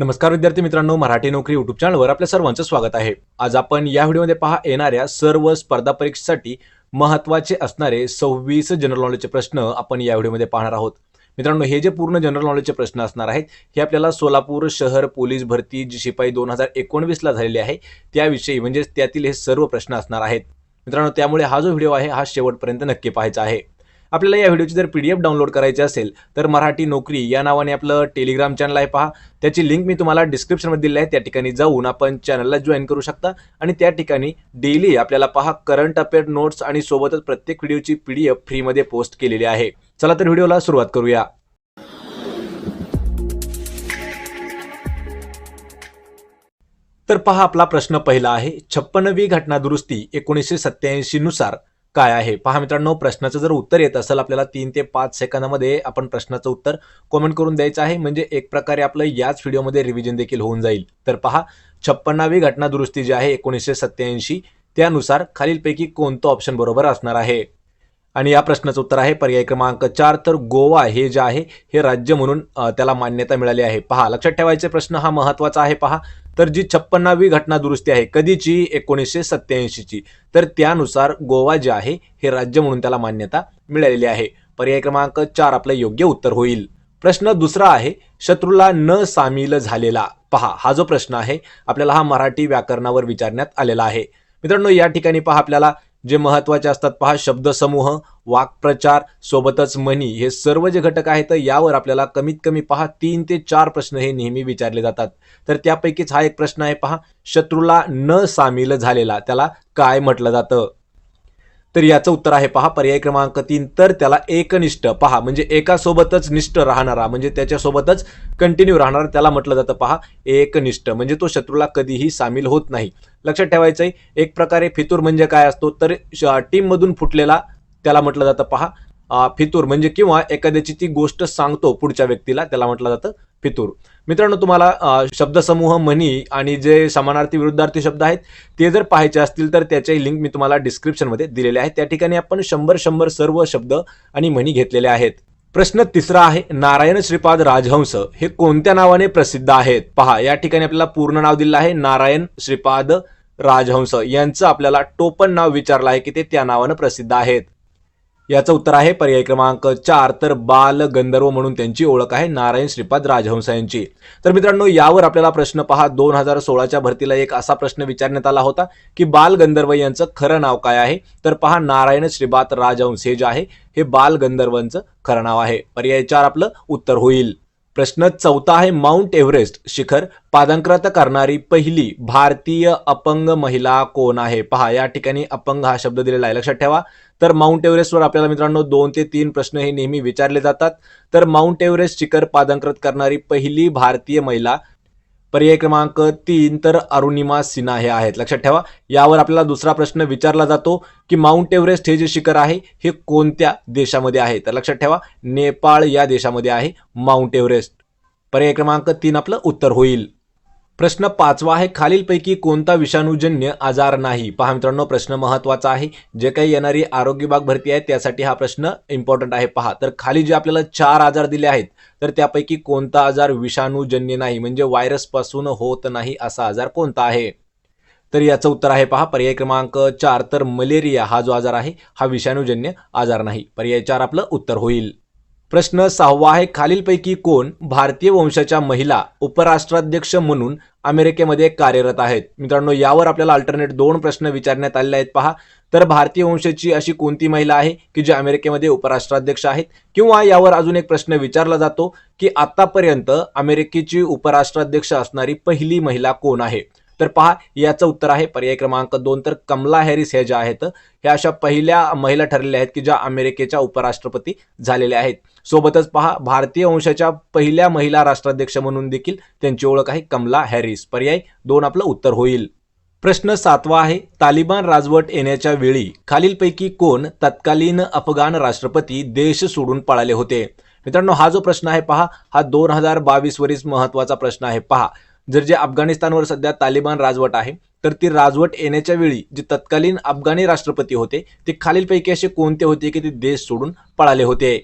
नमस्कार विद्यार्थी मित्रांनो, मराठी नोकरी यूट्यूब चॅनलवर आपल्या सर्वांचं स्वागत आहे। आज आपण या व्हिडिओमध्ये येणाऱ्या सर्व स्पर्धा परीक्षेसाठी महत्त्वाचे असणारे 26 जनरल नॉलेजचे प्रश्न आपण या व्हिडिओमध्ये पाहणार आहोत। मित्रांनो, हे जे पूर्ण जनरल नॉलेजचे प्रश्न असणार आहेत हे आपल्याला सोलापूर शहर पोलीस भरती जी शिपाई 2019 ला झालेली आहे त्याविषयी म्हणजे त्यातील हे सर्व प्रश्न असणार आहेत। मित्रांनो, त्यामुळे हा जो व्हिडिओ आहे हा शेवटपर्यंत नक्की पाहायचा आहे। आपल्याला या व्हिडिओची जर पीडीएफ डाउनलोड करायची असेल तर मराठी नोकरी या नावाने आपलं टेलिग्राम चॅनल आहे पहा, त्याची लिंक मी तुम्हाला डिस्क्रिप्शनमध्ये दिली आहे। त्या ठिकाणी जाऊन आपण चॅनलला जॉईन करू शकता आणि त्या ठिकाणी डेली आपल्याला करंट अफेअर नोट्स आणि सोबतच प्रत्येक व्हिडिओची पीडीएफ फ्रीमध्ये पोस्ट केलेली आहे। चला तर व्हिडिओला सुरुवात करूया। तर आपला प्रश्न पहिला आहे, 56वी घटना दुरुस्ती 1987 नुसार काय आहे? मित्रांनो, प्रश्नाचं जर उत्तर येत असेल आपल्याला 3 ते 5 सेकंदामध्ये आपण प्रश्नाचं उत्तर कमेंट करून द्यायचं आहे, म्हणजे एक प्रकारे आपलं याच व्हिडिओमध्ये रिव्हिजन देखील होऊन जाईल। तर 56वी घटना दुरुस्ती जी आहे 1987 त्यानुसार खालीलपैकी कोणतं ऑप्शन बरोबर असणार आहे? आणि या प्रश्नाचं उत्तर आहे पर्याय क्रमांक 4, तर गोवा हे जे आहे हे राज्य म्हणून त्याला मान्यता मिळाली आहे। लक्षात ठेवायचे प्रश्न हा महत्त्वाचा आहे। तर जी 56वी घटना दुरुस्ती आहे कधीची? 1987 ची। तर त्यानुसार गोवा जे आहे हे राज्य म्हणून त्याला मान्यता मिळालेली आहे। पर्याय क्रमांक 4 आपलं योग्य उत्तर होईल। प्रश्न दुसरा आहे, शत्रूला न सामील झालेला। हा जो प्रश्न आहे आपल्याला हा मराठी व्याकरणावर विचारण्यात आलेला आहे। मित्रांनो, या ठिकाणी आपल्याला जे महत्त्वाचे असतात शब्दसमूह, वाक्प्रचार सोबतच म्हणी हे सर्व जे घटक आहेत यावर आपल्याला कमीत कमी 3 ते 4 प्रश्न हे नेहमी विचारले जातात। तर त्यापैकीच हा एक प्रश्न आहे शत्रूला न सामील झालेला त्याला काय म्हटलं जातं? तर याचं उत्तर आहे पर्याय क्रमांक 3, तर त्याला एकनिष्ठ म्हणजे एकासोबतच निष्ठ राहणारा म्हणजे त्याच्यासोबतच कंटिन्यू राहणारा त्याला म्हटलं जातं एकनिष्ठ, म्हणजे तो शत्रूला कधीही सामील होत नाही। लक्षात ठेवायचं आहे, एक प्रकारे फितूर म्हणजे काय असतो तर टीम मधून फुटलेला त्याला म्हटलं जातं फितूर, म्हणजे किंवा एखाद्याची ती गोष्ट सांगतो पुढच्या व्यक्तीला त्याला म्हटलं जातं फितूर। मित्रांनो, तुम्हाला शब्दसमूह, म्हणी आणि जे समानार्थी विरुद्धार्थी शब्द आहेत ते जर पाहायचे असतील तर त्याची लिंक मी तुम्हाला डिस्क्रिप्शनमध्ये दिलेली आहे। त्या ठिकाणी आपण 100 सर्व शब्द आणि म्हणी घेतलेले आहेत। प्रश्न तिसरा आहे, नारायण श्रीपाद राजहंस हे कोणत्या नावाने प्रसिद्ध आहेत? या ठिकाणी आपल्याला पूर्ण नाव दिलेलं आहे नारायण श्रीपाद राजहंस, यांचं आपल्याला टोपण नाव विचारलं आहे की ते त्या नावाने प्रसिद्ध आहेत। याचं उत्तर आहे पर्याय क्रमांक 4, तर बाल गंधर्व म्हणून त्यांची ओळख आहे नारायण श्रीपाद राजहंस यांची। तर मित्रांनो, यावर आपल्याला प्रश्न 2016च्या भरतीला एक असा प्रश्न विचारण्यात आला होता की बाल गंधर्व यांचं खरं नाव काय आहे? तर नारायण श्रीपाद राजहंस हे जे आहे हे बाल गंधर्वांचं खरं नाव आहे। पर्याय 4 आपलं उत्तर होईल। प्रश्न चौथा आहे, माउंट एव्हरेस्ट शिखर पादांक्रत करणारी पहिली भारतीय अपंग महिला कोण आहे? या ठिकाणी अपंग हा शब्द दिलेला आहे, लक्षात ठेवा। तर माउंट एव्हरेस्टवर आपल्याला मित्रांनो 2 ते 3 प्रश्न हे नेहमी विचारले जातात। तर माउंट एव्हरेस्ट शिखर पादांक्रत करणारी पहिली भारतीय महिला पर्याय क्रमांक 3, तर अरुणिमा सिन्हा हे आहेत, लक्षात ठेवा। यावर आपल्याला दुसरा प्रश्न विचारला जातो की माउंट एव्हरेस्ट हे जे शिखर आहे हे कोणत्या देशामध्ये आहे? तर लक्षात ठेवा, नेपाळ या देशामध्ये आहे माउंट एव्हरेस्ट। पर्याय क्रमांक 3 आपलं उत्तर होईल। प्रश्न 5वा आहे, खालीलपैकी कोणता विषाणूजन्य आजार नाही? मित्रांनो, प्रश्न महत्त्वाचा आहे। जे काही येणारी आरोग्य विभाग भरती आहे त्यासाठी हा प्रश्न इम्पॉर्टंट आहे। तर खाली जे आपल्याला 4 आजार दिले आहेत तर त्यापैकी कोणता आजार विषाणूजन्य नाही म्हणजे व्हायरस पासून होत नाही असा आजार कोणता आहे? तर याचं उत्तर आहे पर्याय क्रमांक 4, तर मलेरिया हा जो आजार आहे हा विषाणूजन्य आजार नाही। पर्याय 4 आपलं उत्तर होईल। प्रश्न 6वा आहे, खालीलपैकी कोण भारतीय वंशाच्या महिला उपराष्ट्राध्यक्ष म्हणून अमेरिकेमध्ये कार्यरत आहेत? मित्रांनो, यावर आपल्याला अल्टरनेट 2 प्रश्न विचारण्यात आलेले आहेत। तर भारतीय वंशाची अशी कोणती महिला आहे की जी अमेरिकेमध्ये उपराष्ट्राध्यक्ष आहेत? किंवा यावर अजून एक प्रश्न विचारला जातो की आतापर्यंत अमेरिकेची उपराष्ट्राध्यक्ष असणारी पहिली महिला कोण आहे? तर याचं उत्तर आहे पर्याय क्रमांक 2, तर कमला हॅरिस ह्या ज्या आहेत ह्या अशा पहिल्या महिला ठरलेल्या आहेत की ज्या अमेरिकेच्या उपराष्ट्रपती झालेल्या आहेत। सोबतच भारतीय वंशाच्या पहिल्या महिला राष्ट्राध्यक्ष म्हणून देखील त्यांची ओळख आहे कमला हॅरिस। पर्याय 2 आपलं उत्तर होईल। प्रश्न 7वा आहे, तालिबान राजवट येण्याच्या वेळी खालीलपैकी कोण तत्कालीन अफगाण राष्ट्रपती देश सोडून पळाले होते? मित्रांनो, हा जो प्रश्न आहे हा 2022 वरील महत्त्वाचा प्रश्न आहे। जर जे अफगाणिस्तानवर सध्या तालिबान राजवट आहे तर ती राजवट येण्याच्या वेळी जे तत्कालीन अफगाणी राष्ट्रपती होते ते खालीलपैकी असे कोणते होते की ते देश सोडून पळाले होते?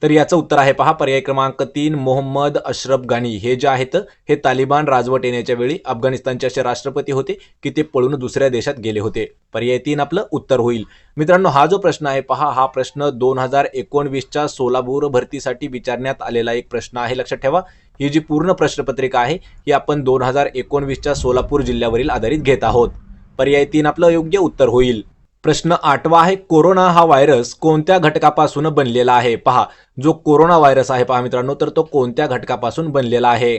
तर याचं उत्तर आहे पहा पर्याय क्रमांक 3 मोहम्मद अशरफ गानी हे जे आहेत हे तालिबान राजवट येण्याच्या वेळी अफगाणिस्तानचे असे राष्ट्रपती होते की ते पळून दुसऱ्या देशात गेले होते. पर्याय 3 आपलं उत्तर होईल. मित्रांनो हा जो प्रश्न आहे पहा हा प्रश्न 2019च्या सोलापूर भरतीसाठी विचारण्यात आलेला एक प्रश्न आहे. लक्षात ठेवा ही जी पूर्ण प्रश्नपत्रिका आहे ही आपण 2019च्या सोलापूर जिल्ह्यावरील आधारित घेत आहोत. पर्याय 3 आपलं योग्य उत्तर होईल. प्रश्न 8वा आहे कोरोना हा व्हायरस कोणत्या घटकापासून बनलेला आहे. पहा जो कोरोना व्हायरस आहे पहा मित्रांनो तर तो कोणत्या घटकापासून बनलेला आहे.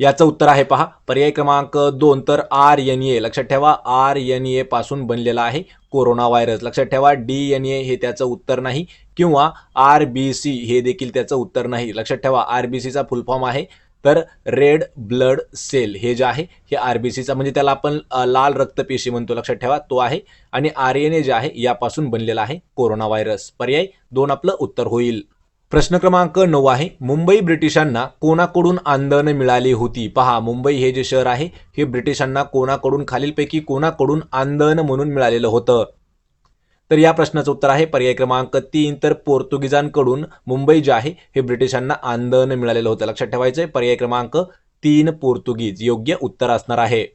याचं उत्तर आहे पहा पर्याय क्रमांक 2 तर RNA. लक्षात ठेवा RNA पासून बनलेला आहे कोरोना व्हायरस. लक्षात ठेवा DNA हे त्याचं उत्तर नाही किंवा RBC हे देखील त्याचं उत्तर नाही. लक्षात ठेवा RBC चा फुल फॉर्म आहे तर रेड ब्लड सेल हे जे आहे हे RBCचा म्हणजे त्याला आपण लाल रक्तपेशी म्हणतो. लक्षात ठेवा तो आहे आणि RNA जे आहे यापासून बनलेला आहे कोरोना व्हायरस. पर्याय 2 आपलं उत्तर होईल. प्रश्न क्रमांक 9 आहे मुंबई ब्रिटिशांना कोणाकडून आंदण मिळाली होती. पहा मुंबई हे जे शहर आहे हे ब्रिटिशांना कोणाकडून खालीलपैकी कोणाकडून आंदण म्हणून मिळालेलं होतं. तर या प्रश्नाचं उत्तर आहे पर्याय क्रमांक 3 तर पोर्तुगीजांकडून मुंबई जे आहे हे ब्रिटिशांना आंदण मिळालेलं होतं. लक्षात ठेवायचंय पर्याय क्रमांक 3 पोर्तुगीज योग्य उत्तर असणार आहे.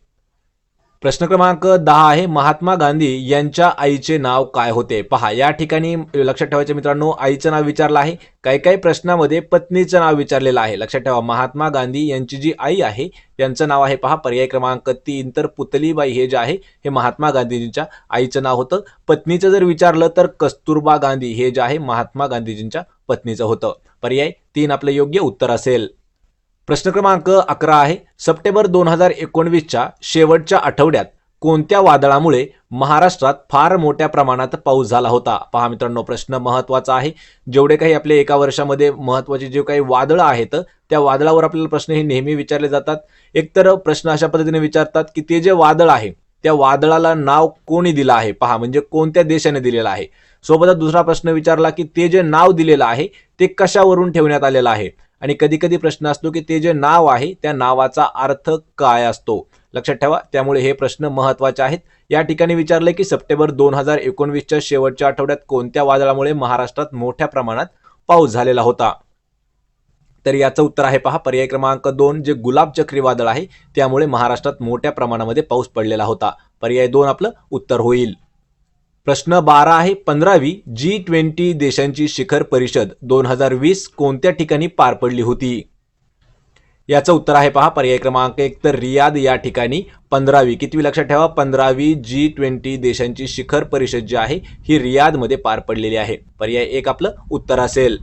प्रश्न क्रमांक 10 आहे महात्मा गांधी यांच्या आईचे नाव काय होते. पहा या ठिकाणी लक्षात ठेवायचे मित्रांनो आईचं नाव विचारलं आहे. काही काही प्रश्नामध्ये पत्नीचं नाव विचारलेलं आहे. लक्षात ठेवा महात्मा गांधी यांची जी आई आहे त्यांचं नाव आहे पहा पर्याय क्रमांक 3 तर पुतलीबाई हे जे आहे हे महात्मा गांधीजींच्या आईचं नाव होतं. पत्नीचं जर विचारलं तर कस्तुरबा गांधी हे जे आहे महात्मा गांधीजींच्या पत्नीचं होतं. पर्याय 3 आपलं योग्य उत्तर असेल. प्रश्न क्रमांक 11 आहे सप्टेंबर 2019च्या शेवटच्या आठवड्यात कोणत्या वादळामुळे महाराष्ट्रात फार मोठ्या प्रमाणात पाऊस झाला होता. पहा मित्रांनो प्रश्न महत्त्वाचा आहे. जेवढे काही आपले एका वर्षामध्ये महत्त्वाचे जे काही वादळं आहेत त्या वादळावर आपल्याला प्रश्न हे नेहमी विचारले जातात. एकतर प्रश्न अशा पद्धतीने विचारतात की ते जे वादळ आहे त्या वादळाला नाव कोणी दिलं आहे. पहा म्हणजे कोणत्या देशाने दिलेलं आहे. सोबतच दुसरा प्रश्न विचारला की ते जे नाव दिलेलं आहे ते कशावरून ठेवण्यात आलेलं आहे. आणि कधी कधी प्रश्न असतो की ते जे नाव आहे त्या नावाचा अर्थ काय असतो. लक्षात ठेवा त्यामुळे हे प्रश्न महत्त्वाचे आहेत. या ठिकाणी विचारले की सप्टेंबर 2019च्या शेवटच्या आठवड्यात कोणत्या वादळामुळे महाराष्ट्रात मोठ्या प्रमाणात पाऊस झालेला होता. तर याचं उत्तर आहे पहा पर्याय क्रमांक 2 जे गुलाब चक्रीवादळ आहे त्यामुळे महाराष्ट्रात मोठ्या प्रमाणामध्ये पाऊस पडलेला होता. पर्याय 2 आपलं उत्तर होईल. प्रश्न 12 आहे 15वी G20 देशांची शिखर परिषद 2020 कोणत्या ठिकाणी पार पडली होती. याचं उत्तर आहे पहा पर्याय क्रमांक 1 तर रियाद या ठिकाणी 15वी कितवी लक्षात ठेवा 15वी G20 देशांची शिखर परिषद जी आहे ही रियादमध्ये पार पडलेली आहे. पर्याय 1 आपलं उत्तर असेल.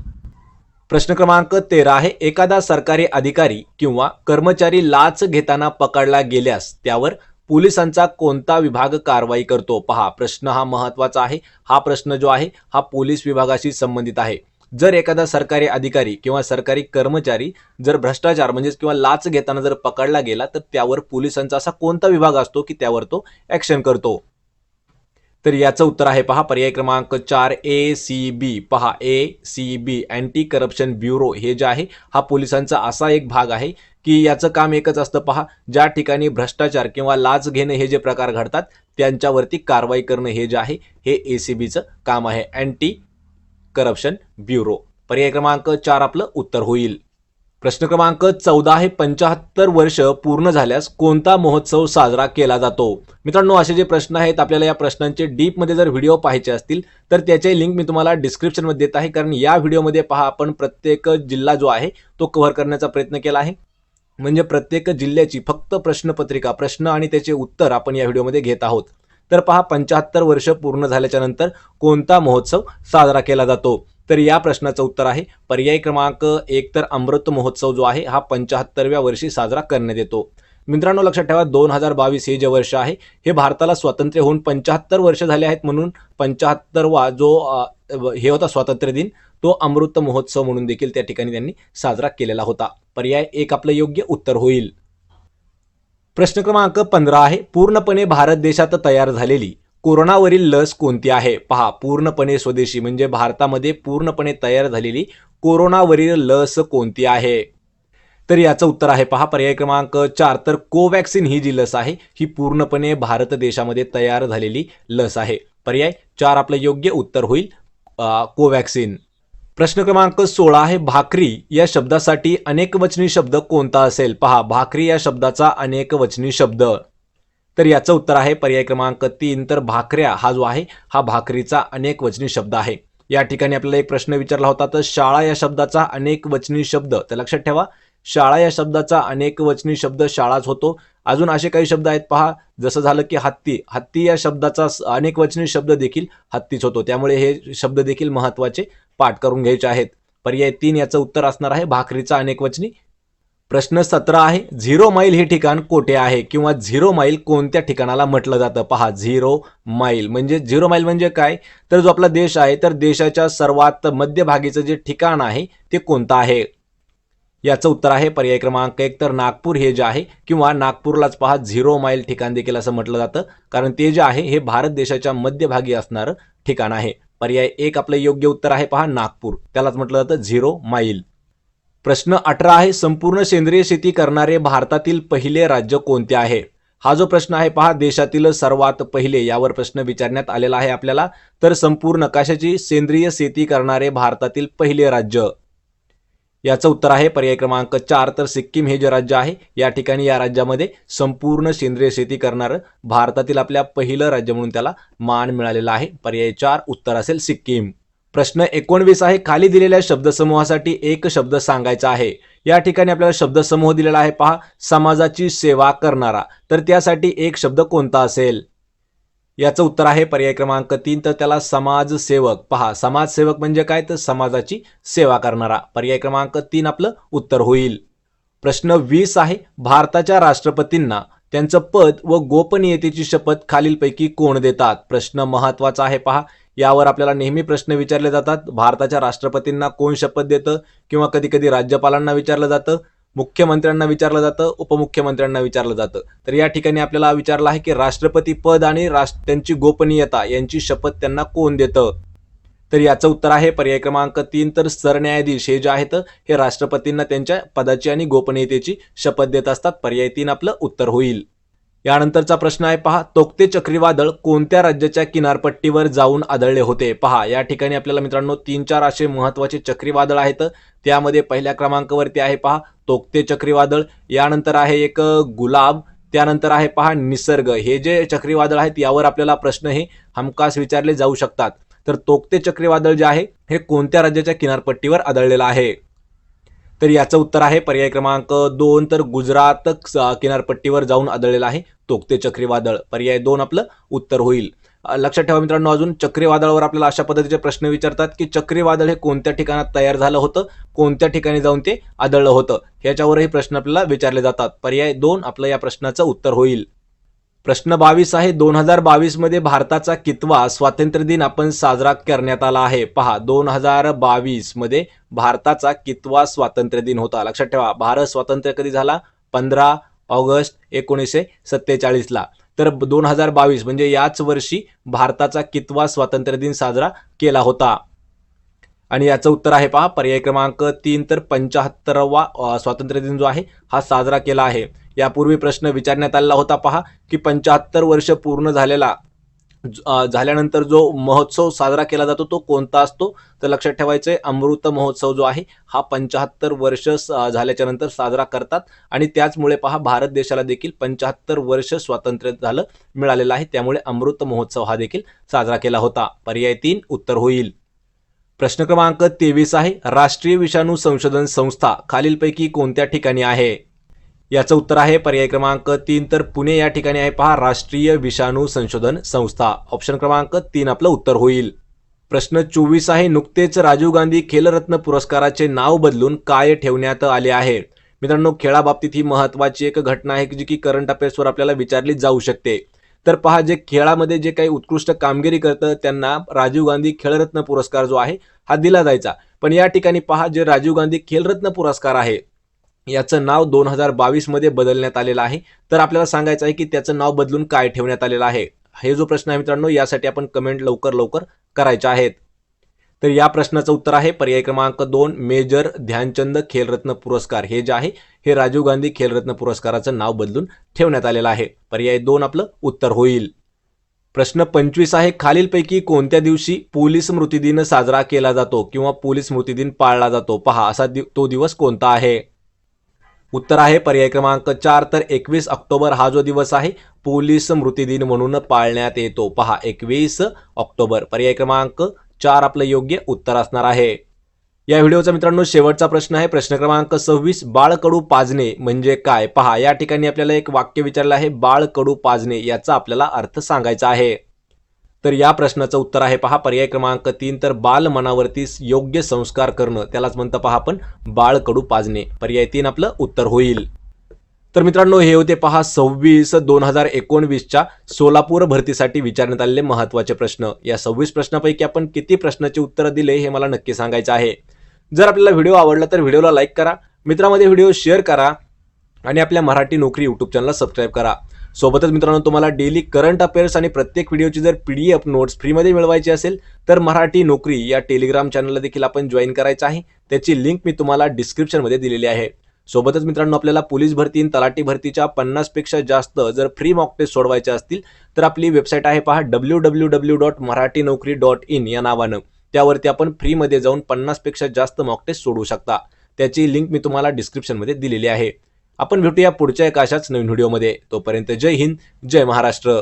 प्रश्न क्रमांक 13 आहे एखादा सरकारी अधिकारी किंवा कर्मचारी लाच घेताना पकडला गेल्यास त्यावर पोलिसांचा कोणता विभाग कारवाई करतो. पहा प्रश्न हा महत्त्वाचा आहे. हा प्रश्न जो आहे हा पोलीस विभागाशी संबंधित आहे. जर एखादा सरकारी अधिकारी किंवा सरकारी कर्मचारी जर भ्रष्टाचार म्हणजेच किंवा लाच घेताना जर पकडला गेला तर त्यावर पोलिसांचा असा कोणता विभाग असतो की त्यावर तो ॲक्शन करतो. तर याचं उत्तर आहे पहा पर्याय क्रमांक 4 ACB. पहा ACB अँटी करप्शन ब्युरो हे जे आहे हा पोलिसांचा असा एक भाग आहे की याचं काम एकच असतं पहा ज्या ठिकाणी भ्रष्टाचार किंवा लाच घेणे हे जे प्रकार घडतात त्यांच्यावरती कारवाई करणं हे जे आहे हे ACBचं काम आहे अँटी करप्शन ब्युरो. पर्याय क्रमांक 4 आपलं उत्तर होईल. प्रश्न क्रमांक 14 आहे 75 वर्ष पूर्ण झाल्यास कोणता महोत्सव साजरा केला जातो. मित्रांनो असे जे प्रश्न आहेत आपल्याला या प्रश्नांचे डीपमध्ये जर व्हिडिओ पाहायचे असतील तर त्याचे लिंक मी तुम्हाला डिस्क्रिप्शनमध्ये देत आहे. कारण या व्हिडिओमध्ये पहा आपण प्रत्येक जिल्हा जो आहे तो कव्हर करण्याचा प्रयत्न केला आहे. म्हणजे प्रत्येक जिल्ह्याची फक्त प्रश्नपत्रिका प्रश्न आणि त्याचे उत्तर आपण या व्हिडिओमध्ये घेत आहोत. तर पहा 75 वर्ष पूर्ण झाल्याच्या नंतर कोणता महोत्सव साजरा केला जातो. तर या प्रश्नाचं उत्तर आहे पर्याय क्रमांक 1 तर अमृत महोत्सव जो आहे हा 75व्या वर्षी साजरा करण्यात येतो. मित्रांनो लक्षात ठेवा 2022 हे जे वर्ष आहे हे भारताला स्वातंत्र्य होऊन 75 वर्ष झाले आहेत म्हणून 75वा जो हे होता स्वातंत्र्य दिन तो अमृत महोत्सव म्हणून देखील त्या ठिकाणी त्यांनी साजरा केलेला होता. पर्याय 1 आपलं योग्य उत्तर होईल. प्रश्न क्रमांक 15 आहे पूर्णपणे भारत देशात तयार झालेली कोरोनावरील लस कोणती आहे. पहा पूर्णपणे स्वदेशी म्हणजे भारतामध्ये पूर्णपणे तयार झालेली कोरोनावरील लस कोणती आहे. तर याचं उत्तर आहे पहा पर्याय क्रमांक 4 तर कोवॅक्सिन ही जी लस आहे ही पूर्णपणे भारत देशामध्ये तयार झालेली लस आहे. पर्याय 4 आपलं योग्य उत्तर होईल कोवॅक्सिन. प्रश्न क्रमांक 16 आहे, भाकरी या शब्दासाठी अनेकवचनी शब्द कोणता असेल? पहा, भाकरी या शब्दाचा अनेकवचनी शब्द. तर याचं उत्तर आहे पर्याय क्रमांक 3. तर भाकऱ्या हा जो आहे हा भाकरीचा अनेकवचनी शब्द आहे. या ठिकाणी आपल्याला एक प्रश्न विचारला होता, तर शाळा या शब्दाचा अनेकवचनी शब्द. तर लक्षात ठेवा, शाळा या शब्दाचा अनेकवचनी शब्द शाळाच होतो. अजून असे काही शब्द आहेत पहा, जसं झालं की हत्ती. हत्ती या शब्दाचा अनेकवचनी शब्द देखील हत्तीच होतो. त्यामुळे हे शब्द देखील महत्त्वाचे पाठ करून घ्यायचे आहेत. पर्याय 3 याचं उत्तर असणार आहे भाकरीचा अनेकवचनी. प्रश्न 17 आहे, 0 मैल हे ठिकाण कोठे आहे किंवा 0 मैल कोणत्या ठिकाणाला म्हटलं जातं? पहा, 0 मैल म्हणजे काय? तर जो आपला देश आहे, तर देशाच्या सर्वात मध्यभागीचं जे ठिकाण आहे ते कोणतं आहे? याचं उत्तर आहे पर्याय क्रमांक 1. तर नागपूर हे जे आहे किंवा नागपूरलाच पहा 0 मैल ठिकाण देखील असं म्हटलं जातं, कारण ते जे आहे हे भारत देशाच्या मध्यभागी असणारं ठिकाण आहे. पर्याय 1 आपलं योग्य उत्तर आहे. पहा, नागपूर, त्यालाच म्हटलं जातं 0 मैल. प्रश्न 18 आहे, संपूर्ण सेंद्रिय शेती करणारे भारतातील पहिले राज्य कोणते आहे? हा जो प्रश्न आहे पहा, देशातील सर्वात पहिले यावर प्रश्न विचारण्यात आलेला आहे आपल्याला. तर संपूर्ण कशाची? सेंद्रिय शेती करणारे भारतातील पहिले राज्य. याचं उत्तर आहे पर्याय क्रमांक 4. तर सिक्कीम हे जे राज्य आहे, या ठिकाणी या राज्यामध्ये संपूर्ण सेंद्रिय शेती करणारं भारतातील आपल्या पहिलं राज्य म्हणून त्याला मान मिळालेला आहे. पर्याय 4 उत्तर असेल सिक्कीम. प्रश्न 19 आहे, खाली दिलेल्या शब्दसमूहासाठी एक शब्द सांगायचा आहे. या ठिकाणी आपल्याला शब्दसमूह दिलेला आहे पहा, समाजाची सेवा करणारा. तर त्यासाठी एक शब्द कोणता असेल? याचं उत्तर आहे पर्याय क्रमांक 3. तर त्याला समाजसेवक. पहा, समाजसेवक म्हणजे काय? तर समाजाची सेवा करणारा. पर्याय क्रमांक 3 आपलं उत्तर होईल. प्रश्न 20 आहे, भारताच्या राष्ट्रपतींना त्यांचं पद व गोपनीयतेची शपथ खालीलपैकी कोण देतात? प्रश्न महत्वाचा आहे पहा, यावर आपल्याला नेहमी प्रश्न विचारले जातात. भारताच्या राष्ट्रपतींना कोण शपथ देतं किंवा कधी कधी राज्यपालांना विचारलं जातं, मुख्यमंत्र्यांना विचारलं जातं, उपमुख्यमंत्र्यांना विचारलं जातं. तर या ठिकाणी आपल्याला विचारलं आहे की राष्ट्रपती पद आणि त्यांची गोपनीयता यांची शपथ त्यांना कोण देतं? तर याचं उत्तर आहे पर्याय क्रमांक 3. तर सरन्यायाधीश हे जे आहेत हे राष्ट्रपतींना त्यांच्या पदाची आणि गोपनीयतेची शपथ देत असतात. पर्याय 3 आपलं उत्तर होईल. यानंतरचा प्रश्न आहे पहा, तोक्ते चक्रीवादळ कोणत्या राज्याच्या किनारपट्टीवर जाऊन आदळले होते? पहा, या ठिकाणी आपल्याला मित्रांनो 3-4 असे महत्त्वाचे चक्रीवादळ आहेत. त्यामध्ये पहिल्या क्रमांकावरती आहे पहा तोक्ते चक्रीवादळ, यानंतर आहे एक गुलाब, त्यानंतर आहे पहा निसर्ग. हे जे चक्रीवादळ आहेत यावर आपल्याला प्रश्न हे हमखास विचारले जाऊ शकतात. तर तोक्ते चक्रीवादळ जे आहे हे कोणत्या राज्याच्या किनारपट्टीवर आदळलेलं आहे? तर याचं उत्तर आहे पर्याय क्रमांक 2. तर गुजरात किनारपट्टीवर जाऊन आदळलेलं आहे तोक्ते चक्रीवादळ. पर्याय 2 आपलं उत्तर होईल. लक्षात ठेवा मित्रांनो, अजून चक्रीवादळावर आपल्याला अशा पद्धतीचे प्रश्न विचारतात की चक्रीवादळ हे कोणत्या ठिकाणात तयार झालं होतं, कोणत्या ठिकाणी जाऊन ते आदळलं होतं, ह्याच्यावरही प्रश्न आपल्याला विचारले जातात. पर्याय 2 आपलं या प्रश्नाचं उत्तर होईल. प्रश्न 22 आहे, 2022 मध्ये भारताचा कितवा स्वातंत्र्य दिन आपण साजरा करण्यात आला आहे? पहा, 2022 मध्ये भारताचा कितवा स्वातंत्र्य दिन होता? लक्षात ठेवा, भारत स्वातंत्र्य कधी झाला? 15 ऑगस्ट 1947 ला. तर 2022 म्हणजे याच वर्षी भारताचा कितवा स्वातंत्र्य दिन साजरा केला होता? आणि याचं उत्तर आहे पहा पर्याय क्रमांक 3. तर 75वा स्वातंत्र्य दिन जो आहे हा साजरा केला आहे. यापूर्वी प्रश्न विचारण्यात आलेला होता पहा की 75 वर्ष पूर्ण झाल्यानंतर जो महोत्सव साजरा केला जातो तो कोणता असतो? तर लक्षात ठेवायचंय, अमृत महोत्सव जो आहे हा 75 वर्ष झाल्याच्या नंतर साजरा करतात आणि त्याचमुळे पहा भारत देशाला देखील 75 वर्ष स्वातंत्र्य मिळालेलं आहे. त्यामुळे अमृत महोत्सव हा देखील साजरा केला होता. पर्याय 3 उत्तर होईल. प्रश्न क्रमांक 23 आहे, राष्ट्रीय विषाणू संशोधन संस्था खालीलपैकी कोणत्या ठिकाणी आहे? याचं उत्तर आहे पर्याय क्रमांक 3. तर पुणे या ठिकाणी आहे पहा राष्ट्रीय विषाणू संशोधन संस्था. ऑप्शन क्रमांक 3 आपलं उत्तर होईल. प्रश्न 24 आहे, नुकतेच राजीव गांधी खेलरत्न पुरस्काराचे नाव बदलून काय ठेवण्यात आले आहे? मित्रांनो, खेळाबाबतीत ही महत्त्वाची एक घटना आहे जी की करंट अफेअर्सवर आपल्याला विचारली जाऊ शकते. तर पहा, जे खेळामध्ये जे काही उत्कृष्ट कामगिरी करतं त्यांना राजीव गांधी खेलरत्न पुरस्कार जो आहे हा दिला जायचा. पण या ठिकाणी पहा, जे राजीव गांधी खेलरत्न पुरस्कार आहे याचं नाव 2022 मध्ये बदलण्यात आलेलं आहे. तर आपल्याला सांगायचं आहे की त्याचं नाव बदलून काय ठेवण्यात आलेलं आहे? हे जो प्रश्न आहे मित्रांनो, यासाठी आपण कमेंट लवकर करायच्या आहेत. तर या प्रश्नाचं उत्तर आहे पर्याय क्रमांक 2, मेजर ध्यानचंद खेलरत्न पुरस्कार. हे जे आहे हे राजीव गांधी खेलरत्न पुरस्काराचं नाव बदलून ठेवण्यात आलेलं आहे. पर्याय 2 आपलं उत्तर होईल. प्रश्न 25 आहे, खालीलपैकी कोणत्या दिवशी पोलीस स्मृतिदिन साजरा केला जातो किंवा पोलीस स्मृतिदिन पाळला जातो? पहा असा तो दिवस कोणता आहे? उत्तर आहे पर्याय क्रमांक 4 तर 21 ऑक्टोबर हा जो दिवस आहे पोलीस स्मृतिदिन म्हणून पाळण्यात येतो. पहा 21 ऑक्टोबर, पर्याय क्रमांक 4 आपलं योग्य उत्तर असणार आहे. या व्हिडिओचा मित्रांनो शेवटचा प्रश्न आहे, प्रश्न क्रमांक 26, बाळकडू पाजणे म्हणजे काय? पहा या ठिकाणी आपल्याला एक वाक्य विचारलं आहे, बाळकडू पाजणे, याचा आपल्याला अर्थ सांगायचा आहे. तर या प्रश्नाचं उत्तर आहे पहा पर्याय क्रमांक 3 तर बाल मनावरती योग्य संस्कार करणं, त्यालाच म्हणतं पहा आपण बाळकडू पाजणे. पर्याय 3 आपलं उत्तर होईल. तर मित्रांनो हे होते पहा 26/2019च्या सोलापूर भरतीसाठी विचारण्यात आलेले महत्त्वाचे प्रश्न. या 26 प्रश्नापैकी आपण किती प्रश्नाची उत्तरं दिले हे मला नक्की सांगायचं आहे. जर आपल्याला व्हिडिओ आवडला तर व्हिडिओला लाईक करा, मित्रांमध्ये व्हिडिओ शेअर करा आणि आपल्या मराठी नोकरी यूट्यूब चॅनलला सबस्क्राईब करा. सोबतच मित्रांनो तुम्हाला डेली करंट अफेअर्स आणि प्रत्येक व्हिडिओची जर PDF नोट्स फ्रीमध्ये मिळवायची असेल तर मराठी नोकरी या टेलिग्राम चॅनलला देखील आपण जॉईन करायचं आहे. त्याची लिंक मी तुम्हाला डिस्क्रिप्शनमध्ये दिलेली आहे. सोबतच मित्रांनो आपल्याला पोलीस भरती तलाठी भरतीच्या 50 पेक्षा जास्त जर फ्री मॉक टेस्ट सोडवायचे असतील तर आपली वेबसाईट आहे पहा www.marathinaukri.in या नावानं. त्यावरती आपण फ्रीमध्ये जाऊन 50 पेक्षा जास्त मॉक टेस्ट सोडवू शकता. त्याची लिंक मी तुम्हाला डिस्क्रिप्शनमध्ये दिलेली आहे. आपण भेटूया पुढच्या एका अशाच नवीन व्हिडिओमध्ये. तोपर्यंत जय हिंद, जय महाराष्ट्र.